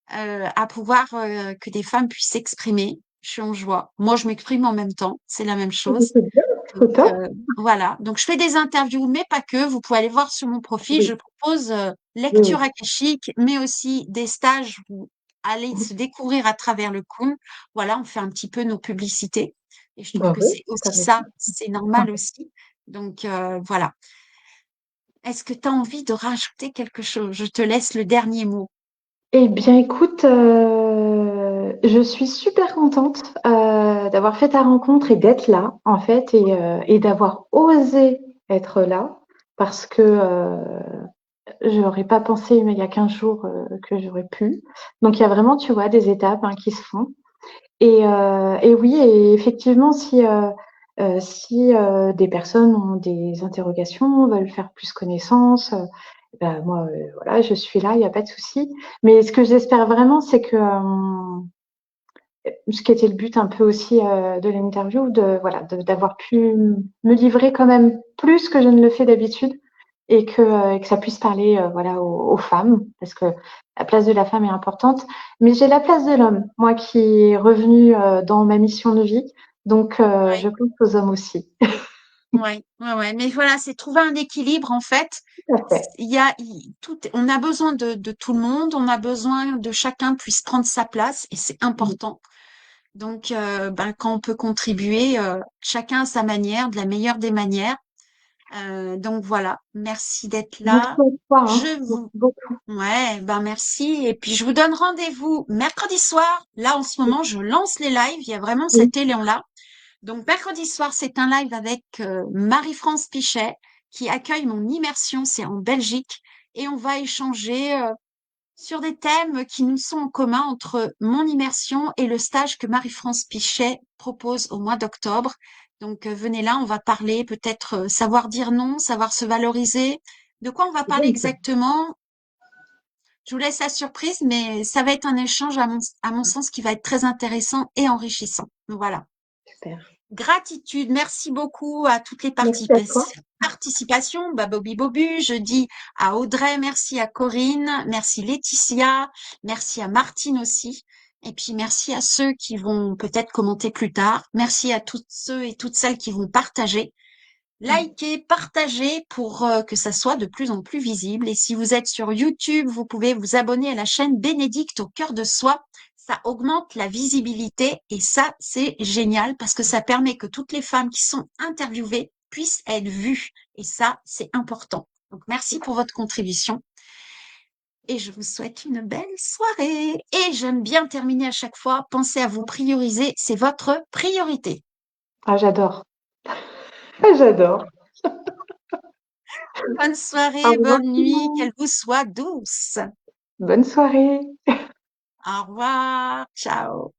à pouvoir que des femmes puissent s'exprimer. Je suis en joie. Moi, je m'exprime en même temps. C'est la même chose. C'est bien, Donc c'est top. voilà, donc je fais des interviews, mais pas que. Vous pouvez aller voir sur mon profil. Je Oui, propose oui, lecture oui. akashique, mais aussi des stages où aller se découvrir à travers le Kun. Voilà, on fait un petit peu nos publicités. Et je trouve Bah que oui, c'est t'as aussi ça, raison. c'est normal aussi. Donc voilà. Est-ce que tu as envie de rajouter quelque chose? Je te laisse le dernier mot. Eh bien, écoute, je suis super contente d'avoir fait ta rencontre et d'être là, en fait, et d'avoir osé être là, parce que j'aurais pas pensé, mais il y a 15 jours, que j'aurais pu. Donc, il y a vraiment, tu vois, des étapes hein, qui se font. Et oui, et effectivement, si des personnes ont des interrogations, veulent faire plus connaissance, bah, moi, voilà, je suis là, il y a pas de souci. Mais ce que j'espère vraiment, c'est que, ce qui était le but un peu aussi de l'interview, voilà, d'avoir pu me livrer quand même plus que je ne le fais d'habitude et que ça puisse parler voilà aux femmes parce que la place de la femme est importante. Mais j'ai la place de l'homme, moi qui est revenu dans ma mission de vie, donc je Ouais, pense aux hommes aussi. ouais, ouais, ouais. Mais voilà, c'est trouver un équilibre en fait. Tout à fait. On a besoin de tout le monde, on a besoin de chacun puisse prendre sa place et c'est important. Donc, ben, quand on peut contribuer, chacun à sa manière, de la meilleure des manières. Donc voilà, merci d'être Merci là. à toi, hein. Je Merci vous, beaucoup. ouais, ben merci. Et puis je vous donne rendez-vous mercredi soir. Là, en ce moment, je lance les lives. Il y a vraiment Oui, cet élan-là. Donc mercredi soir, c'est un live avec Marie-France Pichet qui accueille mon immersion. C'est en Belgique et on va échanger sur des thèmes qui nous sont en commun entre mon immersion et le stage que Marie-France Pichet propose au mois d'octobre. Donc venez là, on va parler peut-être savoir dire non, savoir se valoriser. De quoi on va c'est parler bien ça. exactement? Je vous laisse la surprise, mais ça va être un échange à mon sens qui va être très intéressant et enrichissant. Voilà. Super. Gratitude, merci beaucoup à toutes les Merci à toi. participations. Bah, Bobby Bobu, je dis à Audrey, merci à Corinne, merci Laetitia, merci à Martine aussi. Et puis merci à ceux qui vont peut-être commenter plus tard. Merci à toutes ceux et toutes celles qui vont partager. Likez, partagez pour que ça soit de plus en plus visible. Et si vous êtes sur YouTube, vous pouvez vous abonner à la chaîne Bénédicte au cœur de soi. Ça augmente la visibilité et ça, c'est génial parce que ça permet que toutes les femmes qui sont interviewées puissent être vues. Et ça, c'est important. Donc, merci pour votre contribution et je vous souhaite une belle soirée. Et j'aime bien terminer à chaque fois. Pensez à vous prioriser. C'est votre priorité. Ah, j'adore. Ah, j'adore. Bonne Au soirée, revoir bonne tout le nuit, monde. qu'elle vous soit douce. Bonne soirée. Au revoir, ciao.